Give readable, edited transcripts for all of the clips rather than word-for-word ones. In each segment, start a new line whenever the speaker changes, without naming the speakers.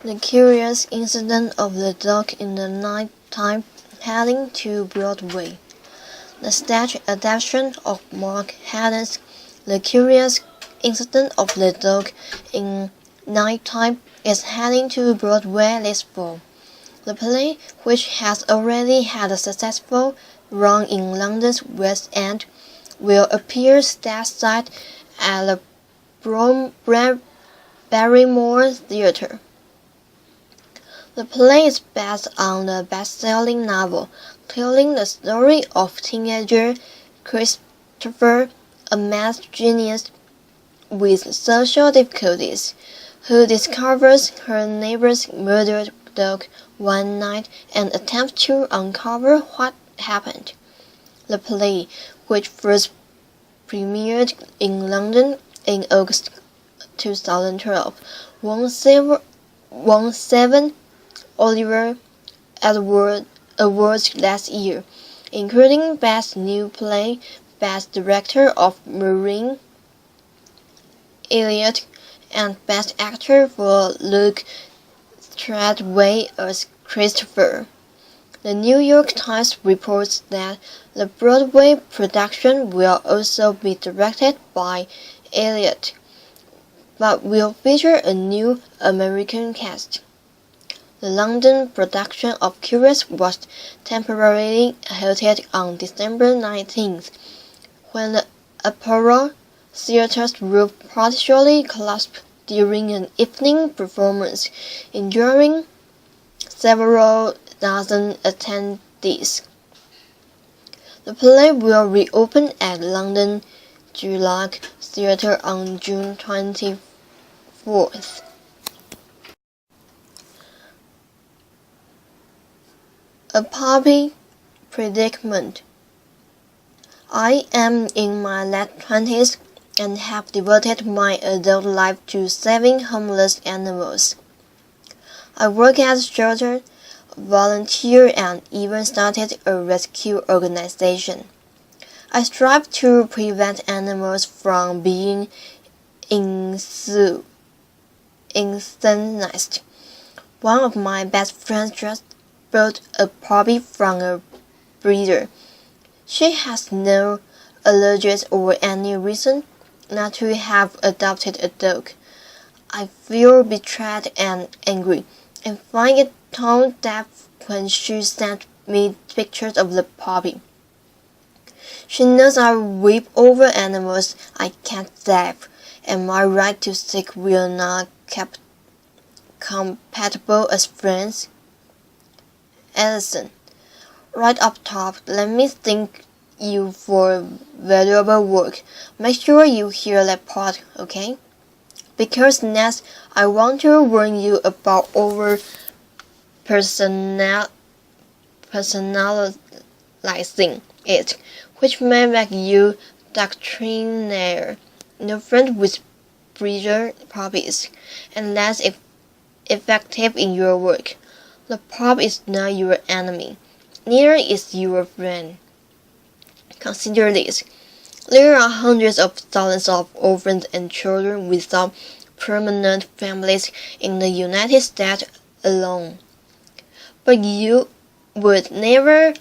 The curious incident of the dog in the nighttime heading to Broadway. The stage adaptation of Mark Haddon's The Curious Incident of the Dog in Nighttime is heading to Broadway this fall. The play, which has already had a successful run in London's West End, will appear stateside at the Barrymore Theatre. The play is based on the best-selling novel, telling the story of teenager Christopher, a math genius with social difficulties, who discovers her neighbor's murdered dog one night and attempts to uncover what happened. The play, which first premiered in London in August 2012, won seven Oliver Awards last year, including Best New Play, Best Director of Maureen Elliott, and Best Actor for Luke Treadway as Christopher. The New York Times reports that the Broadway production will also be directed by Elliott, but will feature a new American cast. The London production of Curious was temporarily halted on December 19th, when the Apollo Theatre's roof partially collapsed during an evening performance, injuring several dozen attendees. The play will reopen at London Dulac Theatre on June 24th. A puppy predicament. I am in my late 20s and have devoted my adult life to saving homeless animals. I work at a shelter, volunteer, and even started a rescue organization. I strive to prevent animals from being euthanized. One of my best friends just bought a puppy from a breeder. She has no allergies or any reason not to have adopted a dog. I feel betrayed and angry, and find it tone deaf when she sent me pictures of the puppy. She knows I weep over animals I can't save, and my right to seek will not compatible as friends. Allison, right up top, let me thank you for valuable work. Make sure you hear that part, okay? Because next, I want to warn you about personalizing it, which may make you doctrinaire, no friend with breeder puppies, and less effective in your work. The pup is not your enemy, neither is your friend. Consider this. There are hundreds of thousands of orphans and children without permanent families in the United States alone. But you would never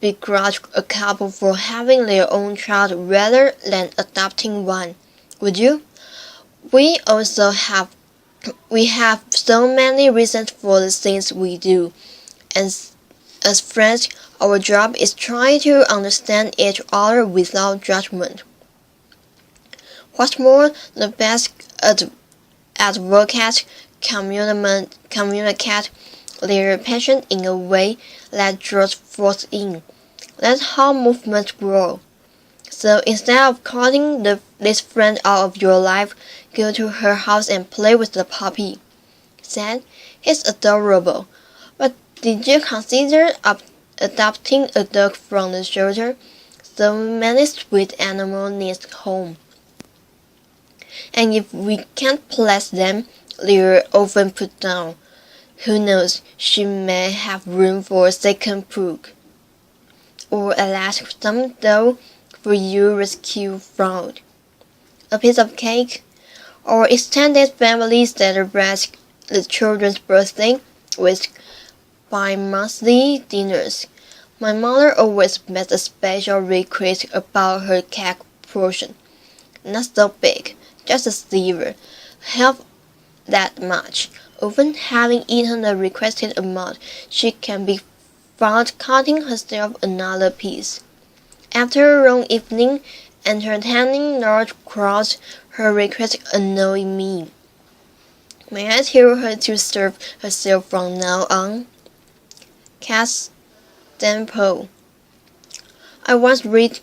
begrudge a couple for having their own child rather than adopting one, would you? We have so many reasons for the things we do, and as friends, our job is trying to understand each other without judgment. What's more, the best advocates communicate their passion in a way that draws forth in. That's how movements grow. So instead of cutting this friend out of your life, go to her house and play with the puppy. Said, it's adorable. But did you consider adopting a dog from the shelter? So many sweet animals need home. And if we can't place them, they're often put down. Who knows, she may have room for a second pug. Or alas, some dough for your rescue fraud. A piece of cake, or extended family celebrates the children's birthday with bi-monthly dinners. My mother always makes a special request about her cake portion. Not so big, just a sliver. Half that much. Often having eaten the requested amount, she can be found cutting herself another piece. After a long evening, entertaining large crowds, her request annoyed me. May I tell her to serve herself from now on? Cass Stemple. I once read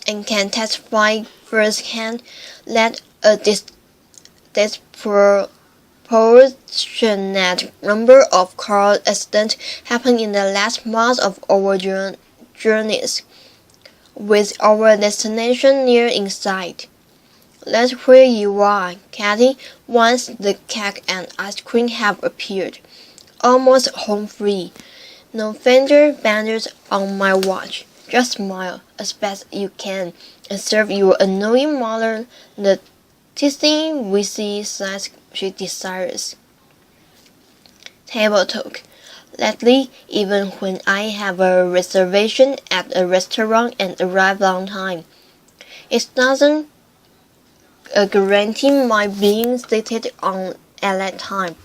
and can testify firsthand that a disproportionate number of car accidents happen in the last months of our journeys, with our destination near in sight. That's where you are, Cathy, once the cake and ice cream have appeared. Almost home free. No fender benders on my watch. Just smile as best you can and serve your annoying mother the tasty, wheezy size she desires. Table talk. Lately, even when I have a reservation at a restaurant and arrive on time, it doesn't guarantee my being seated at that time.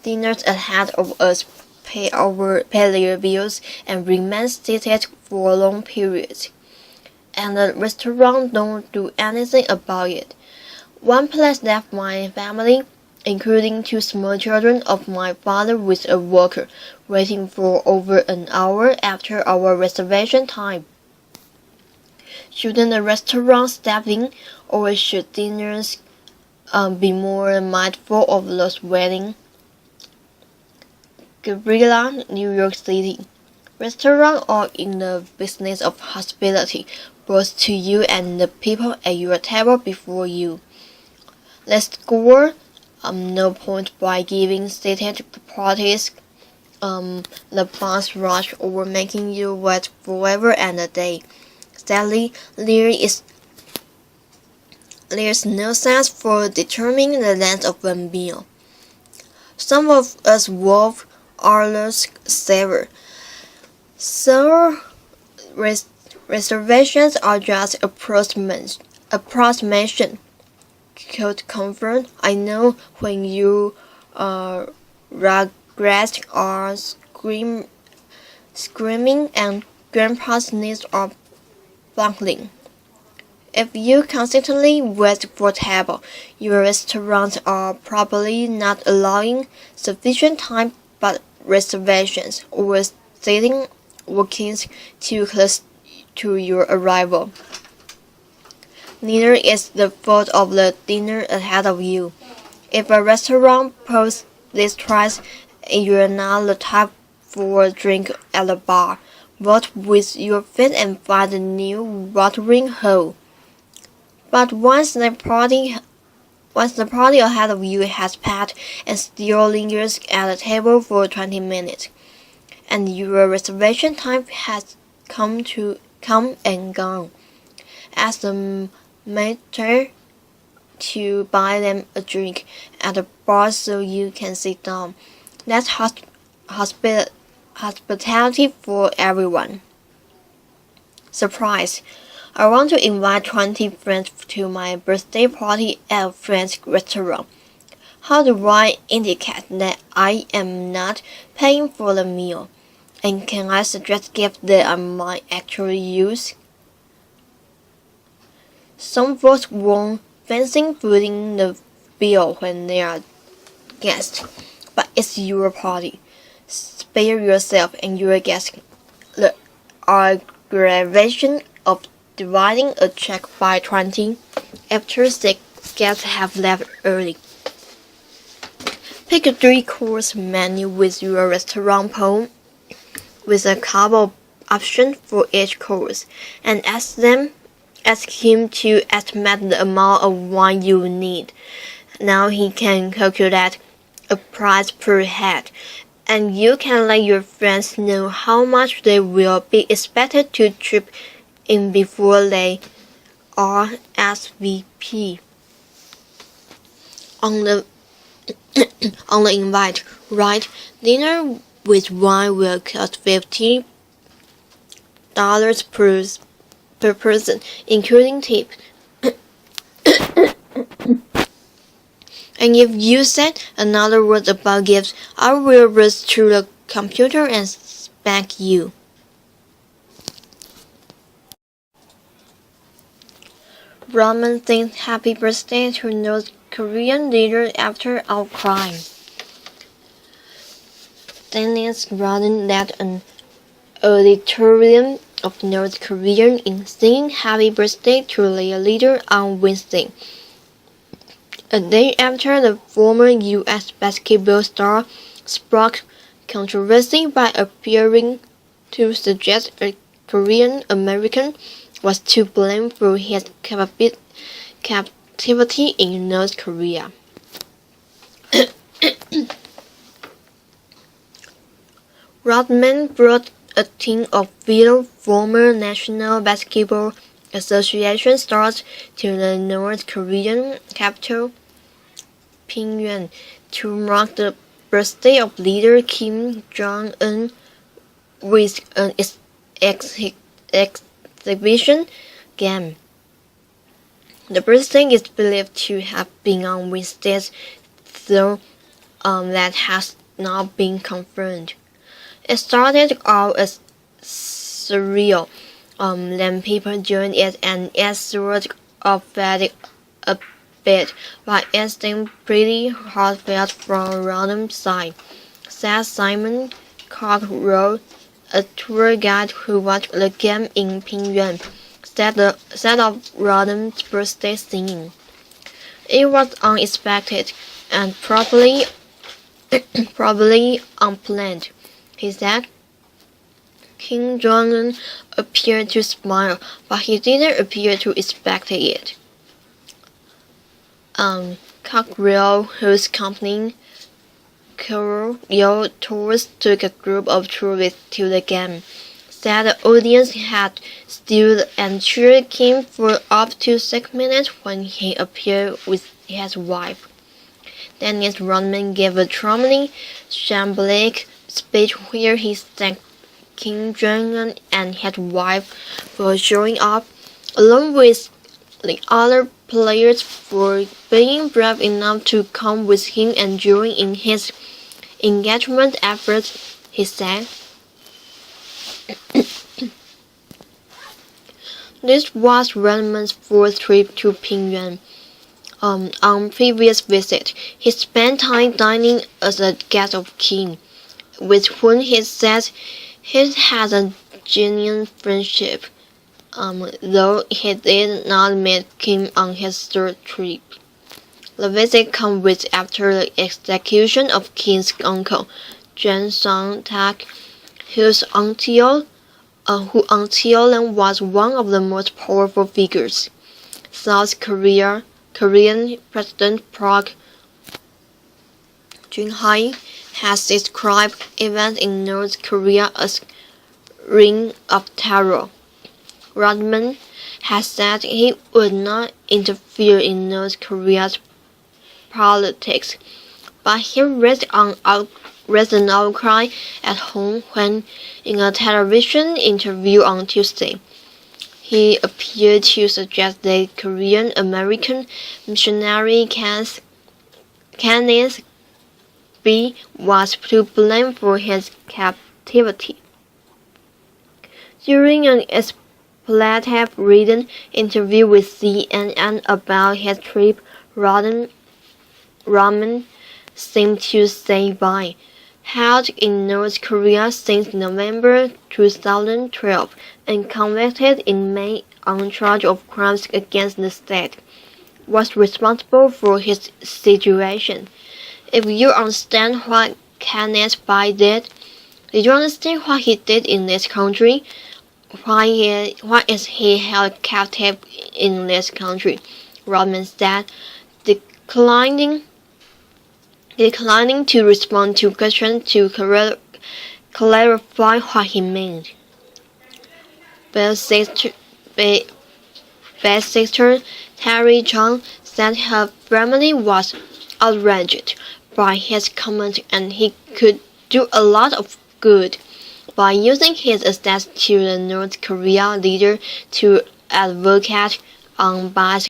Dinners ahead of us pay their bills and remain seated for long periods, and the restaurant don't do anything about it. One place left my family, including 2 small children of my father with a walker, waiting for over an hour after our reservation time. Shouldn't the restaurant step in, or should dinners be more mindful of those waiting? Gabriela, New York City. Restaurants are in the business of hospitality, both to you and the people at your table before you. They score no point by giving seated parties the bus rush or making you wait forever and a day. Sadly, there's no sense for determining the length of a meal. Some of us wolf others savor. So reservations are just approximation. Could confirm. I know when you regret or screaming and grandpa's knees are buckling. If you consistently wait for table, your restaurants are probably not allowing sufficient time, but reservations or seating bookings too close to your arrival. Neither is the fault of the dinner ahead of you. If a restaurant posts this twice and you're not the type for a drink at the bar, vote with your feet and find a new watering hole. But once the party ahead of you has passed and still lingers at the table for 20 minutes, and your reservation time has come and gone, ask the mater to buy them a drink at the bar so you can sit down. That's hospitality for everyone. Surprise! I want to invite 20 friends to my birthday party at a French restaurant. How do I indicate that I am not paying for the meal? And can I suggest gifts that I might actually use? Some folks won't fancy footing the bill when they are guests, but it's your party. Spare yourself and your guests the aggravation of dividing a check by 20 after 6 guests have left early. Pick a 3-course menu with your restaurant poem with a couple options for each course, and ask him to estimate the amount of wine you need. Now he can calculate a price per head, and you can let your friends know how much they will be expected to chip in before they RSVP. On the On the invite, right? Dinner with wine will cost $50 per person, including tip. And if you said another word about gifts, I will rush to the computer and spank you. Roman sings happy birthday to North Korean leader after outcry. Dennis Rodin led an auditorium of North Koreans in singing happy birthday to their leader on Wednesday, a day after the former U.S. basketball star sparked controversy by appearing to suggest a Korean American was to blame for his captivity in North Korea. Rodman brought a team of fellow former National Basketball Association stars to the North Korean capital, Pyongyang, to mark the birthday of leader Kim Jong-un with an exhibition game. The birthday is believed to have been on Wednesday, though that has not been confirmed. It started out as surreal. Then people joined it, and it sort of faded a bit, but it seemed pretty heartfelt from Rodham's side, said Simon Cockrell, a tour guide who watched the game in Pyongyang, said of Rodham's birthday singing. It was unexpected and probably unplanned, he said. Kim Jong-un appeared to smile, but he didn't appear to expect it. Cockrell, whose company Cockrell Tours took a group of tourists to the game, said the audience had stood and cheered Kim for up to 6 minutes when he appeared with his wife. Dennis Rodman gave a charming, shambolic speech where he thanked Kim Jong-un and his wife for showing up, along with the other players for being brave enough to come with him and join in his engagement efforts, he said. This was Rodman's fourth trip to Pyongyang. On previous visit, he spent time dining as a guest of Kim, with whom he said he had a genuine friendship, though he did not meet Kim on his third trip. The visit comes after the execution of Kim's uncle, Jang Song-tak, who until then was one of the most powerful figures. South Korean President Park Geun-hye has described events in North Korea as reign of terror. Rodman has said he would not interfere in North Korea's politics, but he raised an outcry at home when, in a television interview on Tuesday, he appeared to suggest that Korean American missionary Kenneth B was to blame for his captivity. During an expletive-ridden interview with CNN about his trip, Rodman seemed to say by held in North Korea since November 2012 and convicted in May on charge of crimes against the state, was responsible for his situation. If you understand what Kenneth B did you understand what he did in this country? Why is he held captive in this country? Rodman said, declining to respond to questions to clarify what he meant. Bell's sister Terry Chung said her family was outraged by his comment, and he could do a lot of good by using his access to the North Korea leader to advocate on bicycle